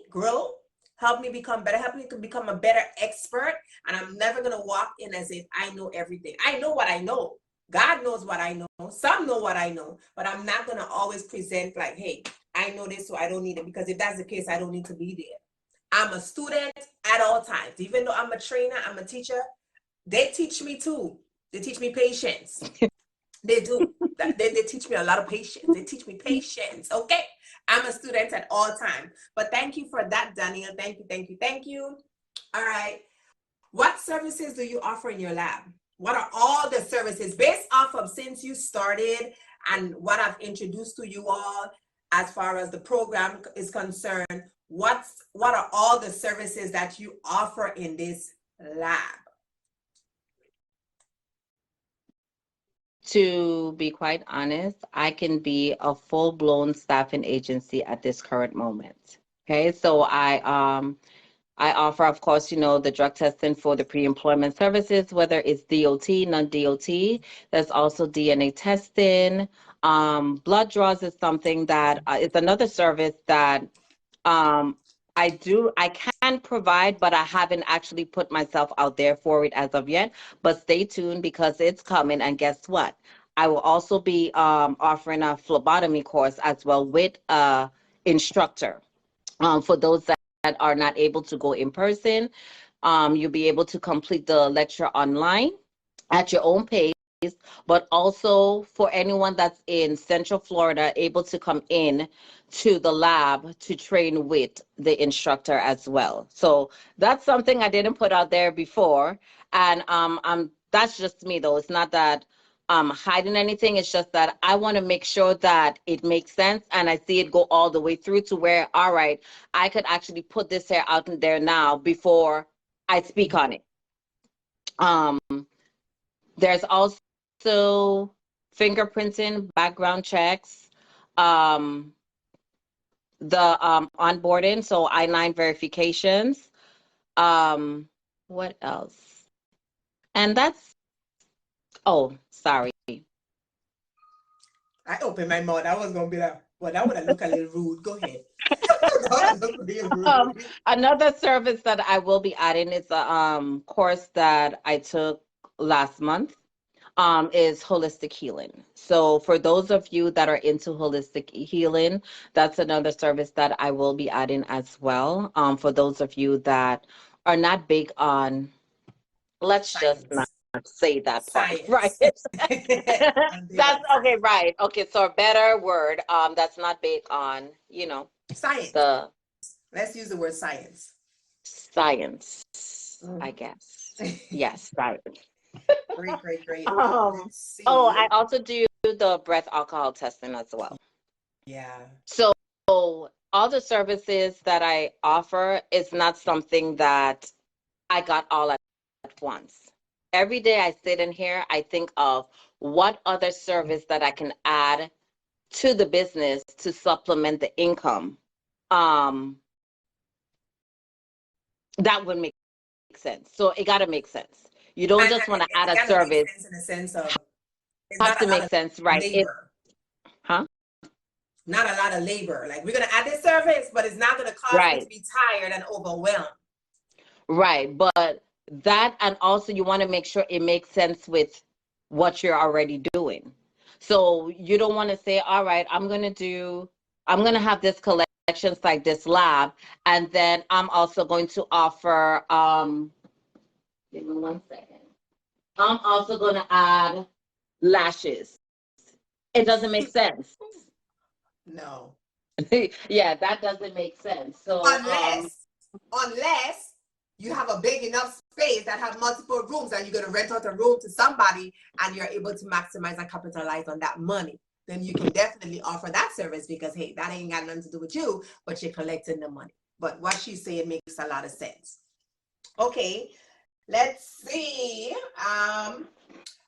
grow, help me become better, help me become a better expert. And I'm never going to walk in as if I know everything. I know what I know. God knows what I know. Some know what I know, but I'm not going to always present like, hey, I know this, so I don't need it, because if that's the case, I don't need to be there. I'm a student at all times. Even though I'm a trainer, I'm a teacher, they teach me too. They teach me patience. They do. They teach me a lot of patience. They teach me patience. Okay. I'm a student at all times. But thank you for that, Donielle. Thank you, thank you, thank you. All right. What services do you offer in your lab? What are all the services based off of since you started and what I've introduced to you all as far as the program is concerned? What are all the services that you offer in this lab? To be quite honest, I can be a full-blown staffing agency at this current moment. Okay, so I offer, of course, the drug testing for the pre-employment services, whether it's DOT, non-DOT. There's also DNA testing. Blood draws is something that is another service that um, I can provide, but I haven't actually put myself out there for it as of yet. But stay tuned because it's coming. And guess what? I will also be offering a phlebotomy course as well with a instructor for those that are not able to go in person. You'll be able to complete the lecture online at your own pace, but also for anyone that's in Central Florida, able to come in to the lab to train with the instructor as well. So that's something I didn't put out there before. And that's just me though. It's not that I'm hiding anything. It's just that I want to make sure that it makes sense and I see it go all the way through to where, all right, I could actually put this here out in there now before I speak on it. There's also fingerprinting, background checks, the onboarding, so I-9 verifications. What else? And that's, oh, sorry. I opened my mouth. I was going to be like, well, that would have looked a little rude. Go ahead. Another service that I will be adding is a course that I took last month. Is holistic healing. So for those of you that are into holistic healing, that's another service that I will be adding as well. For those of you that are not big on, let's Science. just not say that part, Science. right? That's okay, right. Okay, so a better word, that's not big on, science. Let's use the word science. Science, I guess. Yes, science. Great. I also do the breath alcohol testing as well. Yeah. So all the services that I offer is not something that I got all at once. Every day I sit in here, I think of what other service that I can add to the business to supplement the income. That would make sense. So it got to make sense. You don't just want to add a service. Make sense in the sense of it has to make sense, right? Huh? Not a lot of labor. Like, we're going to add this service, but it's not going to cause me to be tired and overwhelmed. Right. But that, and also you want to make sure it makes sense with what you're already doing. So you don't want to say, all right, I'm going to have this collections like this lab, and then I'm also going to offer, give me 1 second. I'm also going to add lashes. It doesn't make sense. No. Yeah, that doesn't make sense. So unless you have a big enough space that have multiple rooms and you're going to rent out a room to somebody and you're able to maximize and capitalize on that money, then you can definitely offer that service because, hey, that ain't got nothing to do with you, but you're collecting the money. But what she's saying makes a lot of sense. Okay, let's see.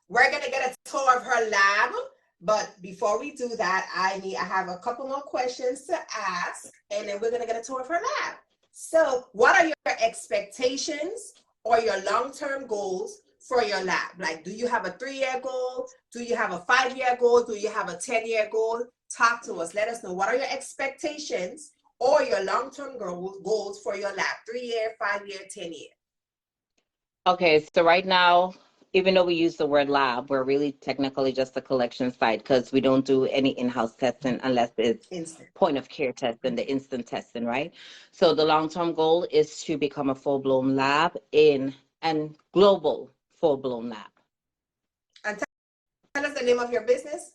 We're going to get a tour of her lab. But before we do that, I have a couple more questions to ask, and then we're going to get a tour of her lab. So what are your expectations or your long-term goals for your lab? Like, do you have a 3-year goal? Do you have a 5-year goal? Do you have a 10-year goal? Talk to us. Let us know. What are your expectations or your long-term goals for your lab? 3-year, 5-year, 10-year. Okay, so right now, even though we use the word lab, we're really technically just a collection site because we don't do any in-house testing unless it's Instant. point of care testing, the instant testing, right? So the long-term goal is to become a full-blown lab and global full-blown lab. And tell us the name of your business.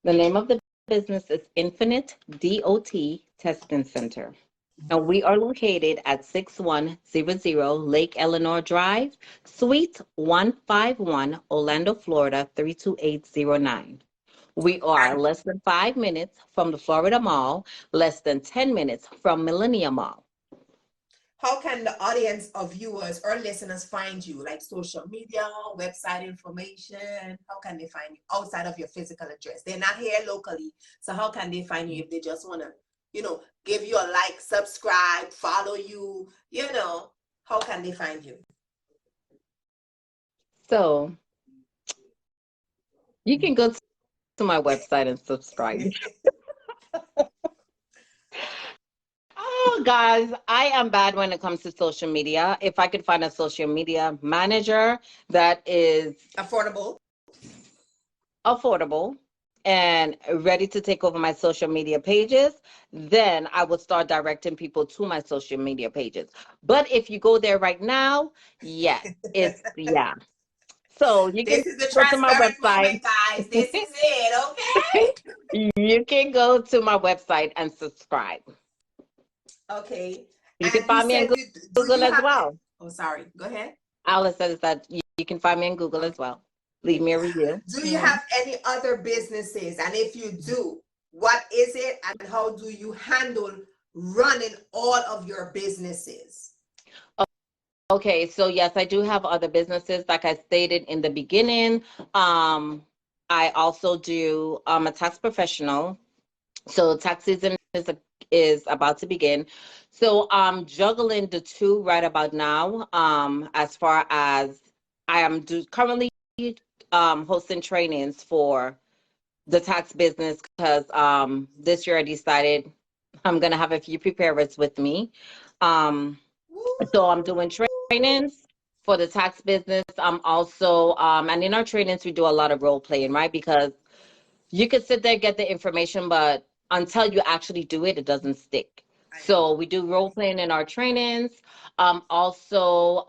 The name of the business is Infinite DOT Testing Center. And we are located at 6100 Lake Eleanor Drive, Suite 151, Orlando, Florida 32809. We are And less than 5 minutes from the Florida Mall, less than 10 minutes from Millennium Mall. how can the audience of viewers or listeners find you? Like social media, website information? How can they find you outside of your physical address? They're not here locally. So how can they find you if they just want to, you know, give you a like, subscribe, follow you, you know, how can they find you? So you can go to my website and subscribe. Oh, guys, I am bad when it comes to social media. If I could find a social media manager that is Affordable. affordable and ready to take over my social media pages, then I would start directing people to my social media pages. But if you go there right now, yeah. So you can This is the go to my transparent website. moment, guys. This is it, okay? You can go to my website and subscribe. Okay. You can And you find me on said, do Google you as have, well. oh, sorry, go ahead. Alice says that you can find me on Google as well. Leave me a review. Do you have any other businesses? And if you do, what is it and how do you handle running all of your businesses? Okay, so yes, I do have other businesses. Like I stated in the beginning, I also do a tax professional. So tax season is about to begin. So I'm juggling the two right about now. As far as I am currently hosting trainings for the tax business because this year I decided I'm gonna have a few preparers with me. So I'm doing trainings for the tax business. I'm also and in our trainings we do a lot of role playing, right? Because you could sit there, get the information, but until you actually do it, it doesn't stick. So we do role playing in our trainings. Also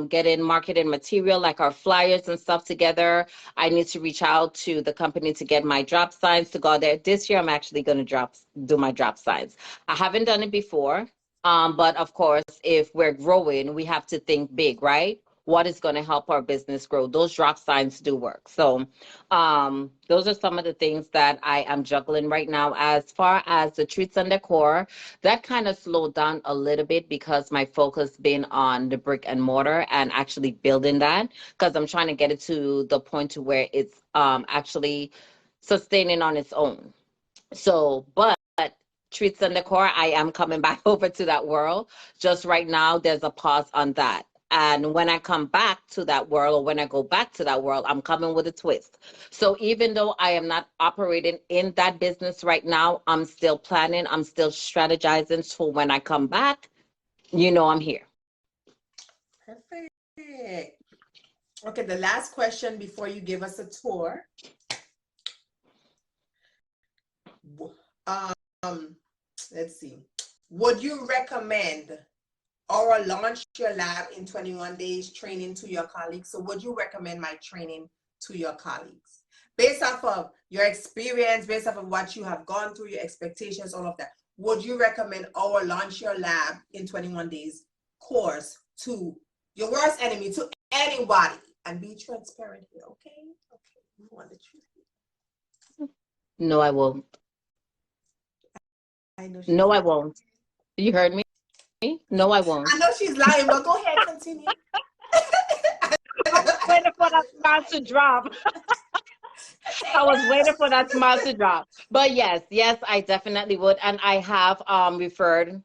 getting marketing material like our flyers and stuff together. I need to reach out to the company to get my drop signs to go there. This year, I'm actually going to do my drop signs. I haven't done it before, but of course, if we're growing, we have to think big, right? What is going to help our business grow? Those drop signs do work. So those are some of the things that I am juggling right now. As far as the treats and decor, that kind of slowed down a little bit because my focus been on the brick and mortar and actually building that because I'm trying to get it to the point to where it's actually sustaining on its own. So, but treats and decor, I am coming back over to that world. Just right now, there's a pause on that. And when I come back to that world, or when I go back to that world, I'm coming with a twist. So even though I am not operating in that business right now, I'm still planning, I'm still strategizing. So when I come back, I'm here. Perfect. Okay, the last question before you give us a tour. Let's see. Would you recommend or launch your lab in 21 days training to your colleagues? So would you recommend my training to your colleagues? Based off of your experience, based off of what you have gone through, your expectations, all of that, would you recommend or launch your lab in 21 days course to your worst enemy, to anybody? And be transparent here, okay? Okay, you want the truth. No, I won't. I know No, I lying. won't. You heard me? No, I won't. I know she's lying, but go ahead, continue. I was waiting for that smile to drop. I was waiting for that smile to drop. But yes, I definitely would. And I have referred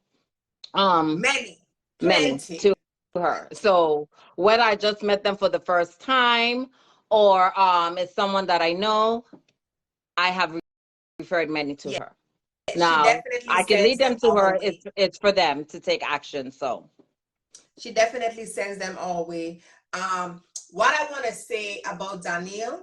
Many, many plenty. to her. So whether I just met them for the first time or it's someone that I know, I have referred many to her. She Now definitely I can sends lead them them to our her. way. It's for them to take action. So She definitely sends them our way. what I want to say about Donielle,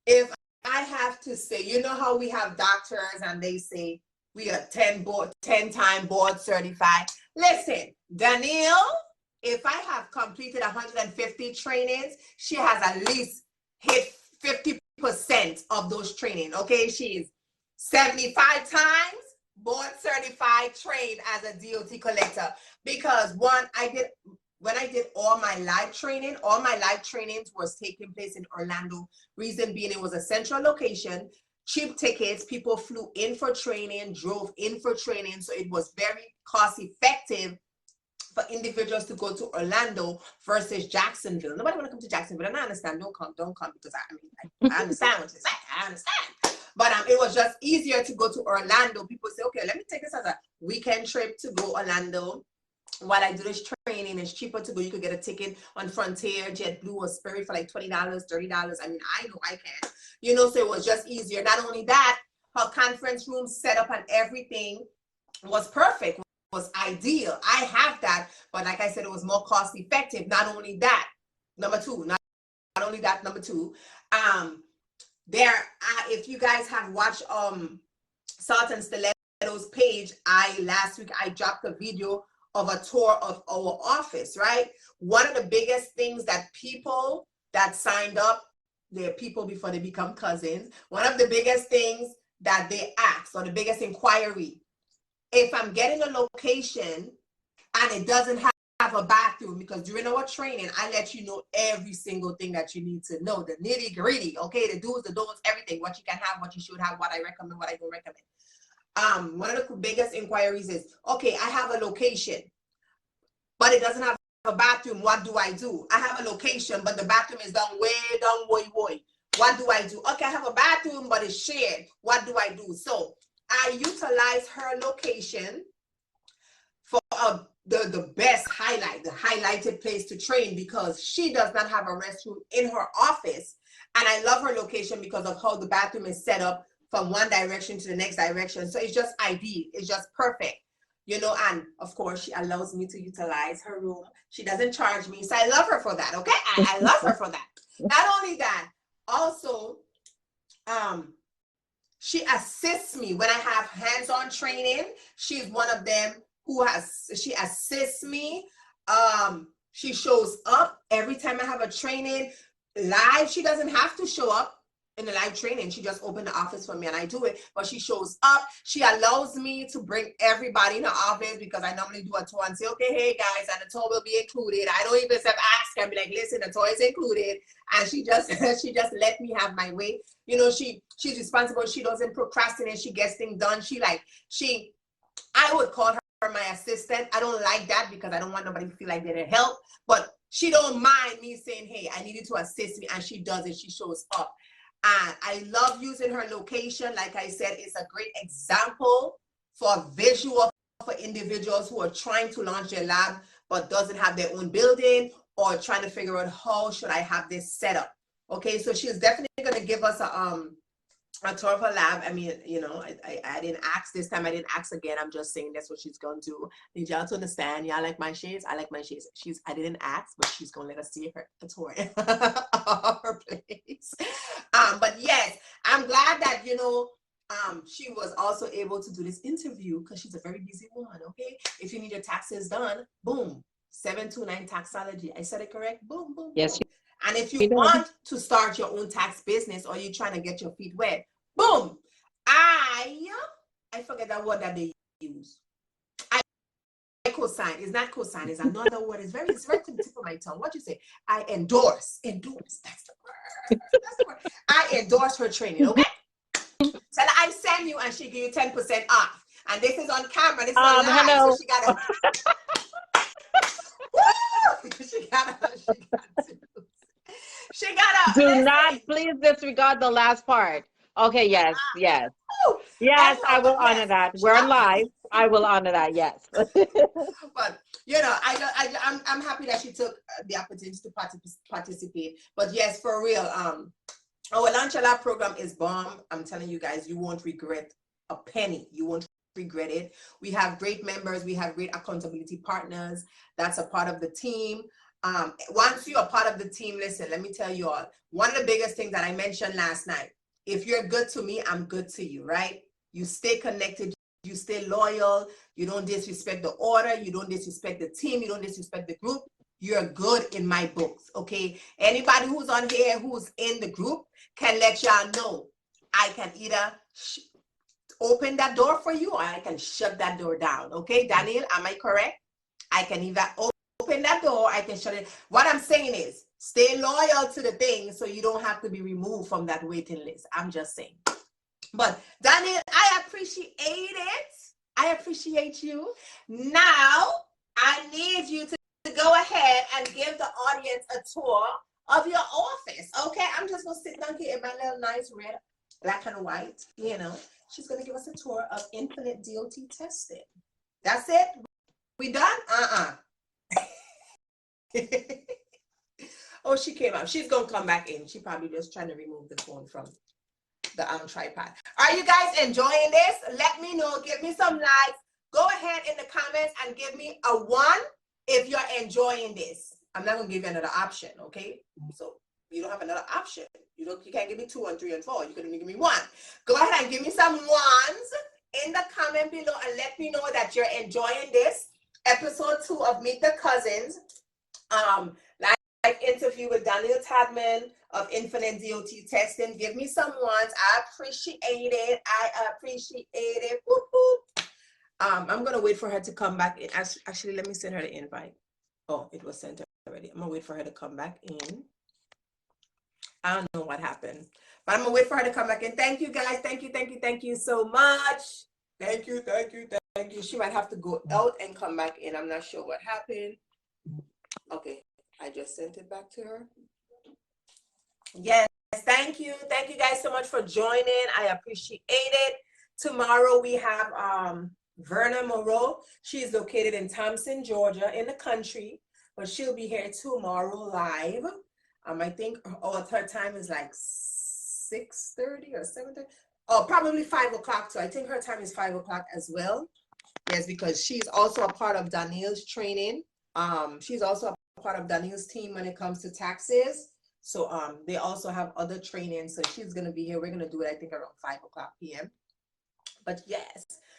if I have to say, you know how we have doctors and they say we are 10-time board certified. Listen, Donielle, if I have completed 150 trainings, she has at least hit 50% of those training. Okay, she's 75 times board certified, trained as a DOT collector. Because when I did all my live trainings was taking place in Orlando. Reason being, it was a central location, cheap tickets, people flew in for training, drove in for training. So it was very cost effective for individuals to go to Orlando versus Jacksonville. Nobody want to come to Jacksonville, and I understand. Don't come because I understand what you're saying. I understand. But it was just easier to go to Orlando. People say, okay, let me take this as a weekend trip to go Orlando. While I do this training, it's cheaper to go. You could get a ticket on Frontier, JetBlue, or Spirit for like $20, $30. I mean, I know I can. You know, so it was just easier. Not only that, her conference room set up and everything was perfect, was ideal. I have that, but like I said, it was more cost effective. Not only that, number two, if you guys have watched Salt and Stiletto's page, last week I dropped a video of a tour of our office, right? One of the biggest things that people that signed up, they're people before they become cousins, one of the biggest things that they ask, or the biggest inquiry, if I'm getting a location and it doesn't have a bathroom, because during our training, I let you know every single thing that you need to know, the nitty gritty, okay? The do's, the don'ts, everything, what you can have, what you should have, what I recommend, what I don't recommend. One of the biggest inquiries is, okay, I have a location, but it doesn't have a bathroom. What do I do? I have a location, but the bathroom is down way. What do I do? Okay, I have a bathroom, but it's shared. What do I do? So I utilize her location for the best the highlighted place to train, because she does not have a restroom in her office. And I love her location because of how the bathroom is set up from one direction to the next direction. So it's just ideal. It's just perfect. You know, and of course, she allows me to utilize her room. She doesn't charge me. So I love her for that, okay? I love her for that. Not only that, also, she assists me when I have hands-on training. She's one of them she assists me. She shows up every time I have a training live. She doesn't have to show up in the live training. She just opened the office for me and I do it, but she shows up. She allows me to bring everybody in the office, because I normally do a tour and say, okay, hey guys, and the tour will be included. I don't even ask and be like, listen, the tour is included. And she just let me have my way. You know, she's responsible. She doesn't procrastinate. She gets things done. I would call her my assistant. I don't like that, because I don't want nobody to feel like they need help, but she don't mind me saying, hey, I need you to assist me, and she does it. She shows up. And I love using her location. Like I said, it's a great example for visual for individuals who are trying to launch their lab but doesn't have their own building, or trying to figure out how should I have this set up. Okay, so she's definitely going to give us a tour of her lab. I mean, you know, I didn't ask this time. I didn't ask again. I'm just saying that's what she's going to do. Need y'all to understand. Y'all like my shades? I like my shades. I didn't ask, but she's going to let us see a tour of her place. But yes, I'm glad that, you know, she was also able to do this interview, because she's a very busy woman, okay? If you need your taxes done, boom, 729 Taxology. I said it correct? Boom, boom, Yes, boom. And if you want to start your own tax business, or you're trying to get your feet wet, boom. I forget that word that they use. I co-sign. It's not co-sign. It's another word. It's right to the tip of my tongue. What you say? I endorse. Endorse. That's the word. That's the word. I endorse her training. Okay. So I send you, and she give you 10% off. And this is on camera. This is on live. hello. So she got to. Do not please disregard the last part. Okay, yes. Yes, I will honor that. We're live. I will honor that, yes. But, you know, I'm happy that she took the opportunity to participate. But yes, for real, our Launch Your Lab program is bomb. I'm telling you guys, you won't regret a penny. You won't regret it. We have great members. We have great accountability partners. That's a part of the team. Once you're a part of the team, listen, let me tell you all, one of the biggest things that I mentioned last night, if you're good to me, I'm good to you, right? You stay connected, you stay loyal, you don't disrespect the order, you don't disrespect the team, you don't disrespect the group. You're good in my books, okay? Anybody who's on here who's in the group can let y'all know I can either open that door for you or I can shut that door down, okay? Donielle, am I correct? I can either open that door, I can shut it. What I'm saying is stay loyal to the thing so you don't have to be removed from that waiting list. I'm just saying. But Donielle, I appreciate it. I appreciate you. Now, I need you to go ahead and give the audience a tour of your office. Okay, I'm just gonna sit down here in my little nice red, black and white, you know. She's gonna give us a tour of Infinite DOT testing. That's it? We done? Oh, she came out. She's gonna come back in. She probably just trying to remove the phone from the tripod. Are you guys enjoying this? Let me know. Give me some likes. Go ahead in the comments and give me a 1 if you're enjoying this. I'm not gonna give you another option, okay? So you don't have another option. You can't give me 2 and 3 and 4. You can only give me 1. Go ahead and give me some 1s in the comment below and let me know that you're enjoying this episode 2 of Meet the Cuzzins. Live interview with Donielle Todman of Infinite DOT Testing. Give me some 1s. I appreciate it. I appreciate it. Whoop, whoop. I'm gonna wait for her to come back in. Actually, let me send her the invite. Oh, it was sent already. I'm gonna wait for her to come back in. I don't know what happened, but I'm gonna wait for her to come back in. Thank you guys. Thank you so much. Thank you. She might have to go out and come back in. I'm not sure what happened. Okay, I just sent it back to her. Yes, thank you guys so much for joining. I appreciate it. Tomorrow we have Verna Moreau. She's located in Thompson, Georgia, in the country, but she'll be here tomorrow live. I think her time is like 6:30 or 7:30. Oh, probably 5 o'clock too. I think her time is 5 o'clock as well. Yes, because she's also a part of Donielle's training. She's also a part of Donielle's team when it comes to taxes. So they also have other training. So she's gonna be here. We're gonna do it, I think, around 5 o'clock p.m. But yes,